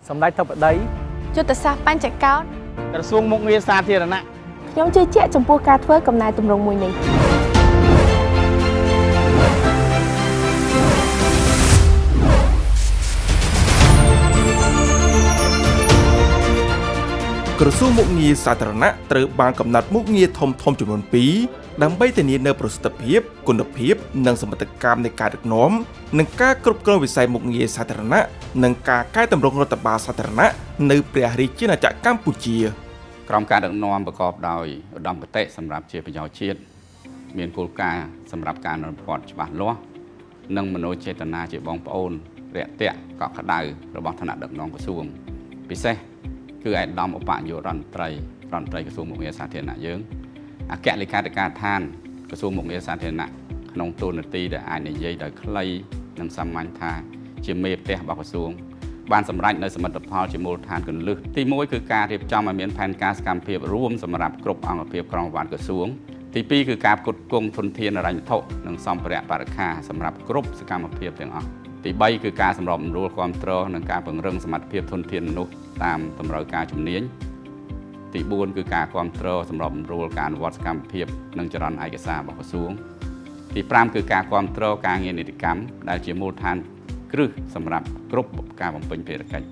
សម្ដេចធិបតី យុទ្ធសាស្ត្របញ្ចកោណ ក្រសួងមុខងារសាធារណៈ ខ្ញុំជឿជាក់ចំពោះការធ្វើកំណែទម្រង់មួយនេះក្រសួងមុខងារសាធារណៈត្រូវបានកំណត់មុខងារធំៗចំនួន2ដើម្បីធានានូវប្រសិទ្ធភាពគុណភាពនិងសមត្ថភាពនៃការដឹកនាំនិងការគ្រប់គ្រងវិស័យមុខងារសាធារណៈនិងការកែតម្រង់រដ្ឋបាលសាធារណៈនៅព្រះរាជាណាចក្រកម្ពុជាក្រមការដឹកនាំប្រកបដោយឧត្តមគតិសម្រាប់ជាប្រយោជន៍ជាតិមានគោលការណ៍សម្រាប់ការអនុវត្តច្បាស់លាស់និងមនោចេតនាជាបងប្អូនរាក់ទាក់កក់ក្ដៅរបស់ឋានៈដឹកនាំក្រសួងពិសេសគឺឯកឧត្តមឧបនាយករដ្ឋមន្ត្រីក្រសួងមុខងារសាធារណៈយើងអគ្គលេខាធិការឋានក្រសួងមុខងារសាធារណៈក្នុងតួនាទីដែលអាចនិយាយដោយខ្លីនិងសាមញ្ញថាជាមេផ្ទះរបស់ក្រសួងបានសម្រេចនៅសមិទ្ធផលជាមូលដ្ឋានគន្លឹះទី1គឺការរៀបចំឲ្យមានផែនការសកម្មភាពរួមសម្រាប់គ្រប់អង្គភាពក្រមវ៉ាន់ក្រសួងទី2គឺការផ្គត់ផ្គង់ធនធានហិរញ្ញវត្ថុនិងសម្ភារៈបរិក្ខារសម្រាប់គ្រប់សកម្មភាពទាំងអស់ទី3គឺការសម្របសម្រួលគាំទ្រនិងការពង្រឹងសមត្ថភាពធនធានមនុស្សតាមតម្រូវការជំនាញទី4គឺការគាំទ្រសម្របសម្រួលការអនុវត្តសកម្មភាពនិងចរន្តឯកសាររបស់ក្រសួងទី5គឺការគាំទ្រការងារនីតិកម្មដែលជាមូលដ្ឋានគ្រឹះសម្រាប់គ្រប់ការបំពេញភារកិច្ច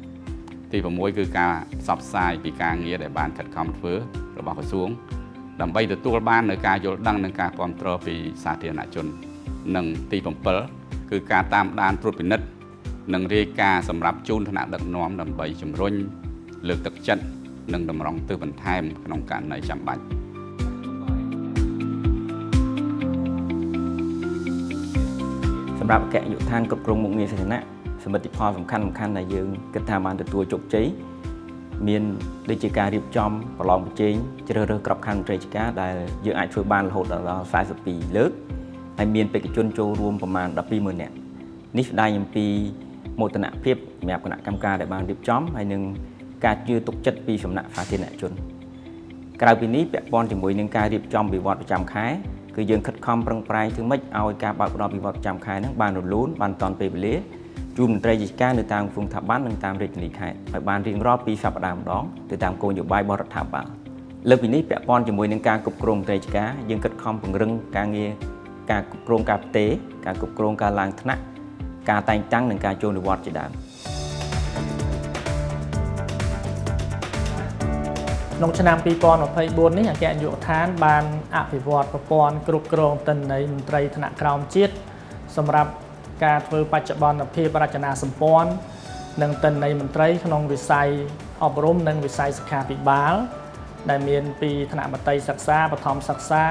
ទី6គឺការផ្សព្វផ្សាយពីការងារដែលបានខិតខំធ្វើរបស់ក្រសួងដើម្បីទទួលបាននូវការយល់ដឹងនិងការគាំទ្រពីសាធារណជននិងទី7គឺការតាមដានត្រួតពិនិត្យនិងរាយការណ៍សម្រាប់ជូនឋានៈដឹកនាំដើម្បីជំរុញលើកទឹកចិត្តនិងតម្រង់ទិសបន្ថែមក្នុងករណីចាំបាច់សម្រាប់អគ្គនាយកដ្ឋានគ្រប់គ្រងមុខងារសាធារណៈសមិទ្ធផលសំខាន់ដែលយើងគិតថាបានទទួលជោគជ័យមានដូចជាការរៀបចំប្រឡងប្រជែងជ្រើសរើសក្របខ័ណ្ឌមន្ត្រីរាជការដែលយើងអាចធ្វើបានរហូតដល់42លើកហើយមានបេក្ខជនចូលរួមប្រមាណ 120,000 នាក់នេះស្ដែងអំពីមោទនភាពសម្រាប់គណៈកម្មការដែលបានរៀបចំហើយនឹងការជឿទុកចិត្តពីសំណាក់សាធារណជនក្រៅពីនេះពាក់ព័ន្ធជាមួយនឹងការរៀបចំវិវត្តប្រចាំខែគឺយើងខិតខំប្រឹងប្រែងធ្វើម៉េចឲ្យការបើកបរវិវត្តប្រចាំខែហ្នឹងបានរលូនបានតាន់ពេលវេលាជូនមន្ត្រីរាជការនៅតាមក្រសួងស្ថាប័ននិងតាមរាជធានីខេត្តឲ្យបានរៀងរាល់2សប្តាហ៍ម្ដងទៅតាមគោលនយោបាយរបស់រដ្ឋាភិបាលលើសពីនេះពាក់ព័ន្ធជាមួយនឹងការគ្រប់គ្រងមន្ត្រីរាជការយើងខិតខំពង្រឹងការងារការគ្រប់គ្រងការផ្ទេរការគ្រប់គ្រងការឡើងថ្នាក់ការតែងតាំងនិងការចូលនិវត្តន៍ជាដើមក្នុងឆ្នាំ2024នេះអគ្គនាយកដ្ឋានបានអភិវឌ្ឍប្រព័ន្ធគ្រប់គ្រងទិន្នន័យមន្ត្រីថ្នាក់ក្រោមជាតិសម្រាប់ការធ្វើបច្ចុប្បន្នភាពរចនាសម្ព័ន្ធនិងទិន្នន័យមន្ត្រីក្នុងវិស័យអប់រំនិងវិស័យសុខាភិបាលដែលមានពីថ្នាក់មត្តេយ្យសិក្សាបឋមសិក្សា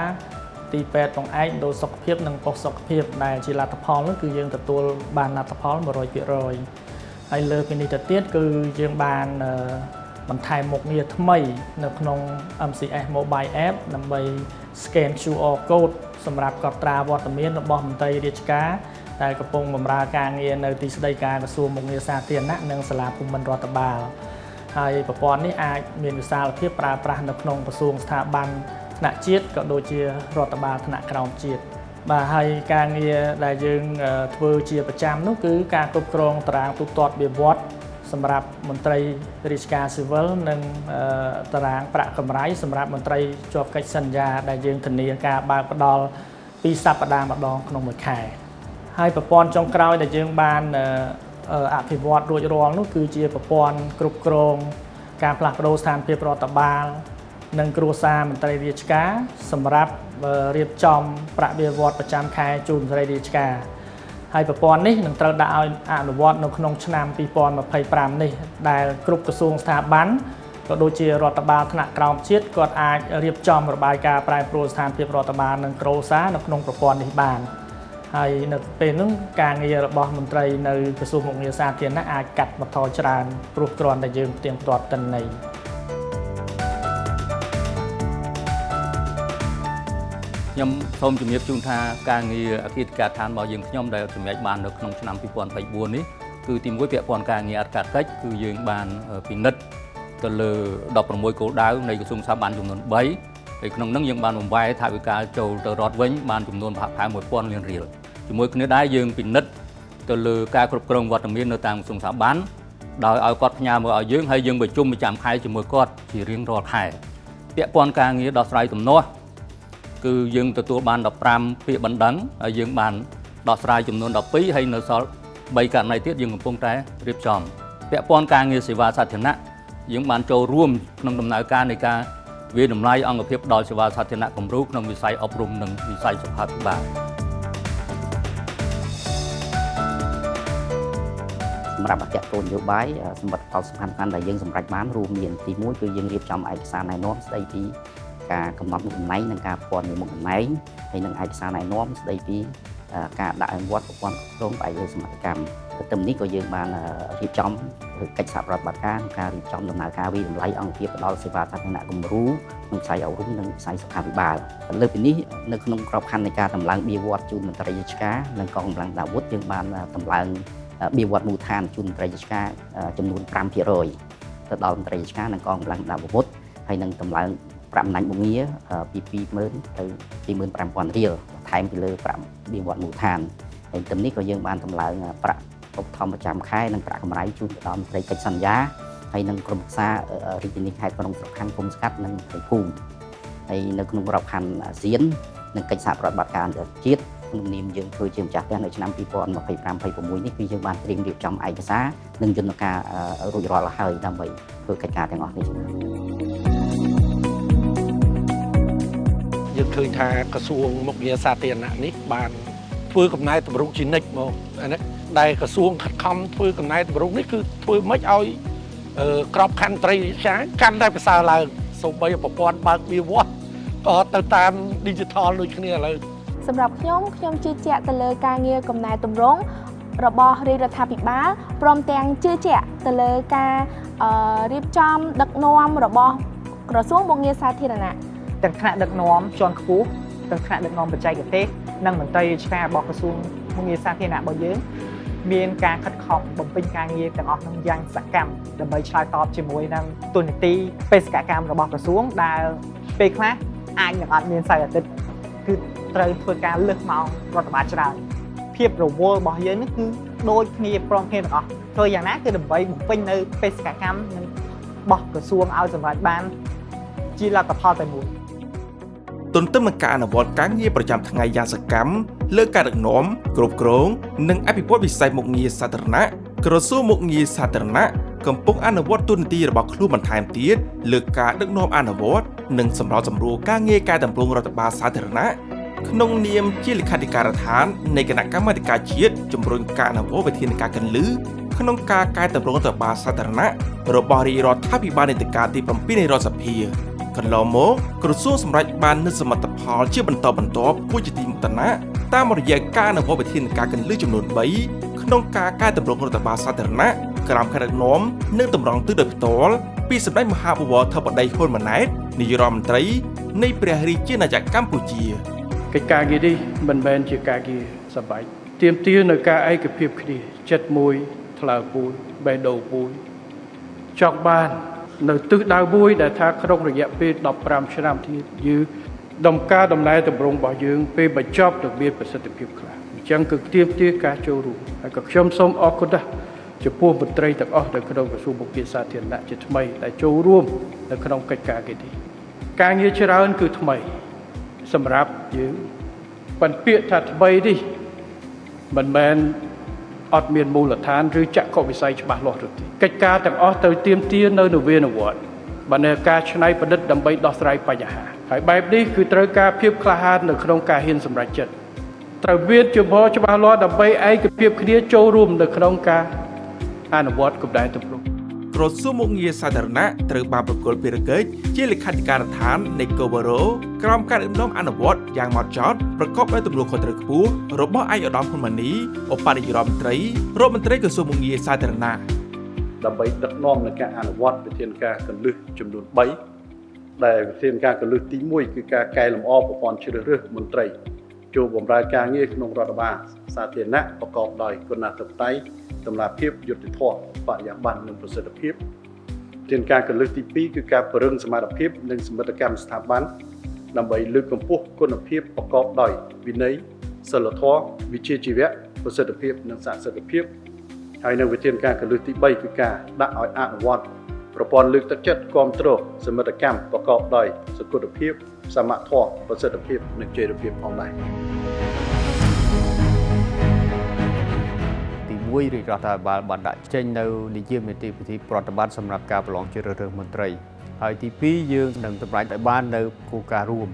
ទីពេទ្យបង្អែកមណ្ឌលសុខភាពនិងប៉ុស្តិ៍សុខភាពដែលជាលទ្ធផលនោះគឺយើងទទួលបានលទ្ធផល 100% ហើយលើពីនេះទៅទៀតគឺយើងបានបន្ថែមមុខងារថ្មីនៅក្នុង MCS Mobile App ដើម្បី scan QR code សម្រាប់កត់ត្រាវត្តមានរបស់មន្ត្រីរាជការដែលកំពុងបម្រើការងារនៅទីស្តីការក្រសួងមុខងារសាធារណៈនិងសាលាភូមិន្ទរដ្ឋបាលហើយប្រព័ន្ធនេះអាចមានវិសាលភាពប្រើប្រាស់នៅក្នុងក្រសួងស្ថាប័នថ្នាក់ជាតិក៏ដូចជារដ្ឋបាលថ្នាក់ក្រោមជាតិបាទហើយការងារដែលយើងធ្វើជាប្រចាំនោះគឺការគ្រប់គ្រងតារាងទូទាត់វិវត្តសម្រាប់មន្ត្រីរាជការស៊ីវិលនិងតារាងប្រាក់កម្រៃសម្រាប់មន្ត្រីជាប់កិច្ចសន្យាដែលយើងធានាការបើកផ្ដល់2សប្តាហ៍ម្ដងក្នុងមួយខែហើយប្រព័ន្ធចុងក្រោយដែលយើងបានអភិវឌ្ឍរួចរាល់នោះគឺជាប្រព័ន្ធគ្រប់គ្រងការផ្លាស់ប្ដូរស្ថានភាពរដ្ឋបាលនិងគ្រួសារមន្ត្រីរាជការសម្រាប់រៀបចំប្រាក់បៀវត្សប្រចាំខែជូនមន្ត្រីរាជការហើយប្រព័ន្ធនេះនឹងត្រូវដាក់ឲ្យអនុវត្តនៅក្នុងឆ្នាំ2025នេះដែលគ្រប់ក្រសួងស្ថាប័នក៏ដូចជារដ្ឋបាលថ្នាក់ក្រោមជាតិគាត់អាចរៀបចំរបាយការណ៍ប្រែប្រួលស្ថានភាពរដ្ឋបាលនិងគ្រួសារនៅក្នុងប្រព័ន្ធនេះបានហើយនៅពេលនោះការងាររបស់មន្ត្រីនៅក្រសួងមុខងារសាធារណៈអាចកាត់បន្ថយច្រើនព្រោះគ្រាន់តែយើងផ្ទៀងផ្ទាត់ទិន្នន័យខ្ញុំសូមជំរាបជូនថាការងារអគ្គនាយកដ្ឋានរបស់យើងខ្ញុំដែលសម្រេចបាននៅក្នុងឆ្នាំ2024នេះគឺទី1ពាក់ព័ន្ធការងារអត្ថកិច្ចគឺយើងបានពិនិត្យទៅលើ16គោលដៅនៃក្រសួងស្ថាប័នចំនួន3ហើយក្នុងនោះយើងបានបំបែថវិកាចូលទៅរដ្ឋវិញបានចំនួនប្រហែល 1,000 លានរៀលជាមួយគ្នាដែរយើងពិនិត្យទៅលើការគ្រប់គ្រងវត្តមាននៅតាមក្រសួងស្ថាប័ន ដោយឲ្យគាត់ផ្ញើមកឲ្យយើងហើយយើងប្រជុំប្រចាំខែជាមួយគាត់ជារៀងរាល់ខែពាក់ព័ន្ធការងារដោះស្រាយទំនាស់គឺយើងទទួលបាន15ពាក្យបណ្ដឹងហើយយើងបានដោះស្រាយចំនួន12ហើយនៅសល់3ករណីទៀតយើងកំពុងតែរៀបចំពាក់ព័ន្ធការងារសេវាសាធារណៈយើងបានចូលរួមក្នុងដំណើរការនៃការវាតម្លៃអង្គភាពដល់សេវាសាធារណៈគំរូក្នុងវិស័យអប់រំនិងវិស័យសុខាភិបាលសម្រាប់អគ្គគោលនយោបាយសម្បត្តិផលសំខាន់ៗដែលយើងសម្រេចបានរួមមានទី1គឺយើងរៀបចំឯកសារណែនាំស្ដីពីការកំណត់មុខតំណែងនិងការផ្ទាល់នៃមុខតំណែងហើយនិងឯកសារណែនាំស្ដីពីការដាក់អនុវត្តប្រព័ន្ធគ្រប់គ្រងផ្អែកលើសមត្ថកម្មទន្ទឹមនេះក៏យើងបានរៀបចំកិច្ចសហប្រតិបត្តិការក្នុងការរៀបចំដំណើរការវិតម្លៃអង្គភាពផ្ដល់សេវាសាធារណៈគំរូក្នុងវិស័យអប់រំនិងវិស័យសុខាភិបាលលើសពីនេះនៅក្នុងក្របខ័ណ្ឌនៃការតម្លើងបៀវត្សជូនមន្ត្រីរាជការនិងកងកម្លាំងអាវុធយើងបានតម្លើងបៀវត្សមូលដ្ឋានជូនមន្ត្រីរាជការចំនួន 5% ទៅដល់មន្ត្រីរាជការនិងកងកម្លាំងអាវុធហើយនឹងតម្លើងប្រាក់អំណាចមុខងារពី 20,000 ទៅ 25,000 រៀលថែមពីលើប្រាក់បៀវត្សមូលដ្ឋានហើយទន្ទឹមនេះក៏យើងបានតម្លើងប្រាក់ឧបត្ថម្ភប្រចាំខែនិងប្រាក់កម្រៃជូនទៅដល់មន្ត្រីកិច្ចសន្យាហើយនិងក្រុមប្រឹក្សារាជធានីខេត្តក្រុងស្រុកខណ្ឌគុំស្កាត់និងព្រៃភូមិហើយនៅក្នុងក្របខ័ណ្ឌអាស៊ាននិងកិច្ចសហប្រតិបត្តិការអន្តរជាតិក្នុងនាមយើងធ្វើជាម្ចាស់ផ្ទះនៅឆ្នាំ 2025-26 នេះគឺយើងបានត្រៀមរៀបចំឯកសារនិងយន្តការរួចរាល់ហើយដើម្បីធ្វើកិច្ចការទាំងអស់នេះយើងឃើញថាក្រសួងមុខងារសាធារណៈនេះបានធ្វើកំណែតម្រង់ជានិច្ចមកដែលក្រសួងខិតខំធ្វើកំណែតម្រង់នេះគឺធ្វើម៉េចឲ្យក្របខ័ណ្ឌត្រីរាជការកាន់តែប្រសើរឡើងសូម្បីប្រព័ន្ធបើកបៀវត្សក៏ទៅតាម digital ដូចគ្នាឥឡូវសម្រាប់ខ្ញុំជឿជាក់ទៅលើការងារកំណែតម្រង់របស់រាជរដ្ឋាភិបាលព្រមទាំងជឿជាក់ទៅលើការរៀបចំដឹកនាំរបស់ក្រសួងមុខងារសាធារណៈទាំងថ្នាក់ដឹកនាំជាន់ខ្ពស់ទាំងថ្នាក់ដឹកនាំបច្ចេកទេសនិងមន្ត្រីរាជការរបស់ក្រសួងមុខងារសាធារណៈរបស់យើងមានការខិតខំបំពេញការងារទាំងអស់នោះយ៉ាងសកម្មដើម្បីឆ្លើយតបជាមួយនឹងទូនាទីបេសកកម្មរបស់ក្រសួងដែលពេលខ្លះអាចនឹងអត់មានផ្សាយអាទិត្យគឺត្រូវធ្វើការលើសម៉ោងរដ្ឋបាលច្រើនភាពរវល់របស់យើងនេះគឺដូចគ្នាព្រមគ្នាទាំងអស់ធ្វើយ៉ាងណាគឺដើម្បីបំពេញនៅបេសកកម្មនិងរបស់ក្រសួងឲ្យសម្រេចបានជាលទ្ធផលតែមួយទន្ទឹមនឹងការអនុវត្តការងារប្រចាំថ្ងៃយ៉ាងសកម្មលើការដឹកនាំគ្រប់គ្រងនិងអភិវឌ្ឍវិស័យមុខងារសាធារណៈក្រសួងមុខងារសាធារណៈកំពុងអនុវត្តទូនាទីរបស់ខ្លួនបន្ថែមទៀតលើការដឹកនាំអនុវត្តនិងសម្របសម្រួលការងារការតម្រង់រដ្ឋបាលសាធារណៈក្នុងនាមជាលេខាធិការដ្ឋាននៃគណៈកម្មាធិការជាតិជំរុញការអនុវត្តវិធានការគន្លឹះក្នុងការកែតម្រង់រដ្ឋបាលសាធារណៈរបស់រាជរដ្ឋាភិបាលនីតិកាលទី7នៃរដ្ឋសភាកន្លងមកក្រសួងសម្រេចបាននូវសមិទ្ធផលជាបន្តបន្ទាប់គួរជាទីមោទនៈតាមរយៈការអនុវត្តវិធានការគន្លឹះចំនួន3ក្នុងការកែតម្រង់រដ្ឋបាលសាធារណៈក្រោមការដឹកនាំនិងតម្រង់ទិសដោយផ្ទាល់ពីសម្ដេចមហាបវរធិបតីហ៊ុនម៉ាណែតនាយករដ្ឋមន្ត្រីនៃព្រះរាជាណាចក្រកម្ពុជាកិច្ចការងារនេះមិនមែនជាការងារសប្បាយទាមទារនៅការឯកភាពគ្នាចិត្តមួយថ្លើមួយបេះដូងមួយចង់បាននៅទិសដៅមួយដែលថាក្នុងរយៈពេល15ឆ្នាំទៀតយើងដំណើរដំណែតម្រង់របស់យើងពេលបញ្ចប់ទៅមានប្រសិទ្ធភាពខ្លះអញ្ចឹងគឺទាមទារការចូលរួមហើយក៏ខ្ញុំសូមអរគុណដែរចំពោះមន្ត្រីទាំងអស់នៅក្នុងក្រសួងមុខងារសាធារណៈជាថ្មីដែលចូលរួមនៅក្នុងកិច្ចការងារនេះការងារច្រើនគឺថ្មីសម្រាប់យើងប៉ុន្តែពាក្យថាថ្មីនេះមិនមែនអត់មានមូលដ្ឋានឬចក្ខុវិស័យច្បាស់លាស់ទេកិច្ចការទាំងអស់ត្រូវទាមទារនៅនវានុវត្តន៍បាននៅការច្នៃប្រឌិតដើម្បីដោះស្រាយបញ្ហាហើយបែបនេះគឺត្រូវការភាពក្លាហាននៅក្នុងការហ៊ានសម្រេចចិត្តត្រូវមានជំហរច្បាស់លាស់ដើម្បីឯកភាពគ្នាចូលរួមនៅក្នុងការអនុវត្តគំនិតទំនាក់ក្រសួងមុខងារសាធារណៈត្រូវបានប្រគល់ភារកិច្ចជាលេខាធិការដ្ឋាននៃកូវរ៉ូក្រោមការដឹកនាំអនុវត្តយ៉ាងម៉ត់ចត់ប្រកបដោយទំនួលខុសត្រូវខ្ពស់របស់ឯកឧត្តមហ៊ុនម៉ាណីឧបនាយករដ្ឋមន្ត្រីរដ្ឋមន្ត្រីក្រសួងមុខងារសាធារណៈដើម្បីដឹកនាំនឹងការអនុវត្តវិធានការគន្លឹះចំនួន3ដែលវិធានការគន្លឹះទី1គឺការកែលម្អប្រព័ន្ធជ្រើសរើសមន្ត្រីចូលបម្រើការងារក្នុងរដ្ឋបាលសាធារណៈប្រកបដោយគុណធម៌តម្លាភាពយុត្តិធម៌បរិយាបន្ននិងប្រសិទ្ធភាពវិធានការគន្លឹះទី2គឺការពង្រឹងសមត្ថភាពនិងសមិទ្ធកម្មស្ថាប័នដើម្បីលើកកម្ពស់គុណភាពប្រកបដោយវិន័យសីលធម៌វិជ្ជាជីវៈប្រសិទ្ធភាពនិងសក្តិភាព ហើយនៅវិធានការកលឹះទី3គឺការដាក់ឲ្យអនុវត្តប្រព័ន្ធលើកទឹកចិត្តគាំទ្រសមិទ្ធកម្មប្រកបដោយសុខភាពសមត្ថភាពប្រសិទ្ធភាពនិងចីរភាពផងដែរ ទី1រាជរដ្ឋាភិបាលបានដាក់ចេញនៅនិយមនីតិវិធីប្រតិបត្តិសម្រាប់ការប្រឡងជ្រើសរើសមន្ត្រីហើយទី2យើងនឹងសម្រេចឲ្យបាននៅគោលការណ៍រួម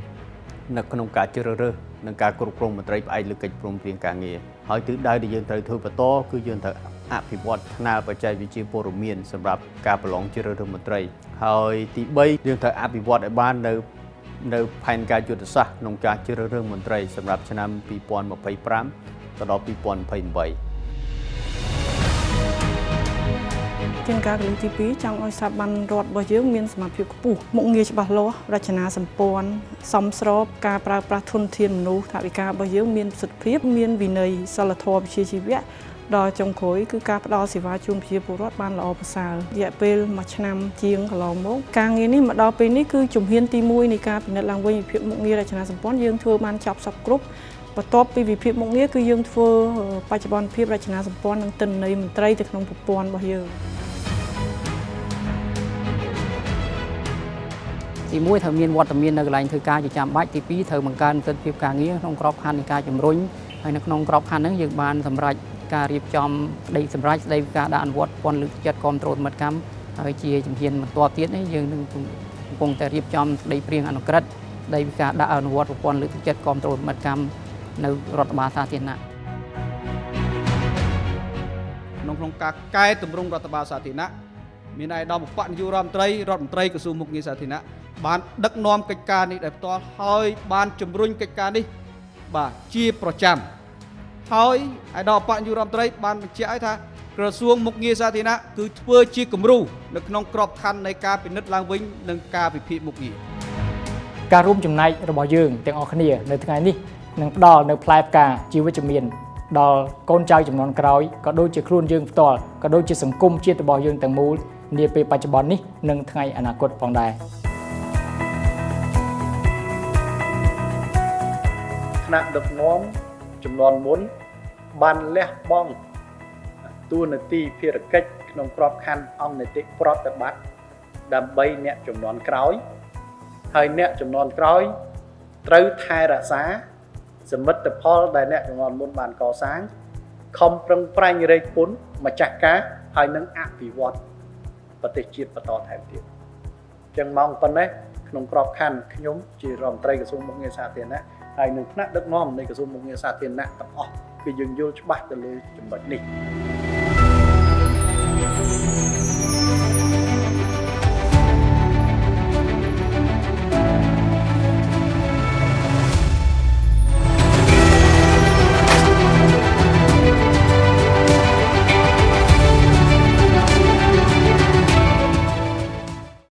នៅក្នុងការជ្រើសរើសនិងការគ្រប់គ្រងមន្ត្រីផ្អែកលើកិច្ចព្រមព្រៀងការងារហើយទិសដៅដែលយើងត្រូវធ្វើបន្តគឺយើងត្រូវអភិវឌ្ឍថ្នាលបច្ចេកវិទ្យាព័ត៌មានសម្រាប់ការប្រឡងជ្រើសរើសមន្ត្រីហើយទី3យើងត្រូវអភិវឌ្ឍឲ្យបាននៅផែនការយុទ្ធសាស្ត្រក្នុងការជ្រើសរើសមន្ត្រីសម្រាប់ឆ្នាំ2025ទៅដល់2028 ជាការកលឹះទី2ចង់ឲ្យស្ថាប័នរដ្ឋរបស់យើងមានសមត្ថភាពខ្ពស់មុខងារច្បាស់លាស់រចនាសម្ព័ន្ធសមស្របការប្រើប្រាស់ធនធានមនុស្សថវិការបស់យើងមានប្រសិទ្ធភាពមានវិន័យសិលធម៌វិជ្ជាជីវៈដល់ចុងក្រោយគឺការផ្ដល់សេវាជូនប្រជាពលរដ្ឋបានល្អប្រសើររយៈពេល1ឆ្នាំជាងកន្លងមកការងារនេះមកដល់ពេលនេះគឺជំហានទី1នៃការពិនិត្យឡើងវិញវិភាគមុខងាររចនាសម្ព័ន្ធយើងធ្វើបានចប់សពគ្រប់បន្ទាប់ពីវិភាគមុខងារគឺយើងធ្វើបច្ចុប្បន្នភាពរចនាសម្ព័ន្ធនិងទិន្នន័យមន្ត្រីទៅក្នុងប្រព័ន្ធរបស់យើង ទី1ត្រូវមានវត្តមាននៅកន្លែងធ្វើការជាចាំបាច់ទី2ត្រូវបង្កើនប្រសិទ្ធភាពការងារក្នុងក្របខ័ណ្ឌនៃការជំរុញហើយនៅក្នុងក្របខ័ណ្ឌហ្នឹងយើងបានសម្រេចការរៀបចំស្ដីសម្រាប់ស្ដីពីការដាក់អនុវត្តពន្ធលើកទឹកចិត្តគ្រប់គ្រងសមិទ្ធកម្មហើយជាជំហានបន្ទាប់ទៀតនេះយើងនឹងកំពុងតែរៀបចំស្ដីព្រៀងអនុក្រឹត្យស្ដីពីការដាក់អនុវត្តប្រព័ន្ធលើកទឹកចិត្តគ្រប់គ្រងសមិទ្ធកម្មនៅរដ្ឋបាលសាធារណៈ ក្នុងការកែតម្រង់រដ្ឋបាលសាធារណៈមានឯកឧត្តមឧបនាយករដ្ឋមន្ត្រីរដ្ឋមន្ត្រីក្រសួងមុខងារសាធារណៈបានដឹកនាំកិច្ចការនេះដោយផ្ទាល់ហើយបានជំរុញកិច្ចការនេះបាទជាប្រចាំហើយឯកឧត្តមឧបនាយករដ្ឋមន្ត្រីបានបញ្ជាក់ឲ្យថាក្រសួងមុខងារសាធារណៈគឺធ្វើជាគំរូនៅក្នុងក្របខ័ណ្ឌនៃការពិនិត្យឡើងវិញនិងការវិភាគមុខងារ ការរួមចំណែករបស់យើងទាំងអស់គ្នានៅថ្ងៃនេះនឹងផ្ដល់នៅផ្លែផ្កាជីវវិជ្ជមានដល់កូនចៅចំនួនក្រោយក៏ដូចជាខ្លួនយើងផ្ទាល់ក៏ដូចជាសង្គមជាតិរបស់យើងទាំងមូលនាពេលបច្ចុប្បន្ននេះនិងថ្ងៃអនាគតផងដែរ ថ្នាក់ដឹកនាំចំនួនមុនបានលះបង់តួនាទីភារកិច្ចក្នុងក្របខ័ណ្ឌអង្គនីតិប្រតិបត្តិដើម្បីអ្នកចំនួនក្រោយហើយអ្នកចំនួនក្រោយត្រូវថែរក្សាសមិទ្ធផលដែលអ្នកចំនួនមុនបានកសាងខំប្រឹងប្រែងរែកពុនម្ចាស់ការហើយនឹងអភិវឌ្ឍប្រទេសជាតិបន្តថែមទៀតចឹងមកប៉ុណ្ណេះក្នុងក្របខ័ណ្ឌខ្ញុំជារដ្ឋមន្ត្រីក្រសួងមុខងារសាធារណៈហើយនឹងថ្នាក់ដឹកនាំនៃក្រសួងមុខងារសាធារណៈទាំងអស់គឺយើងយល់ច្បាស់ទៅលើចំណុចនេះ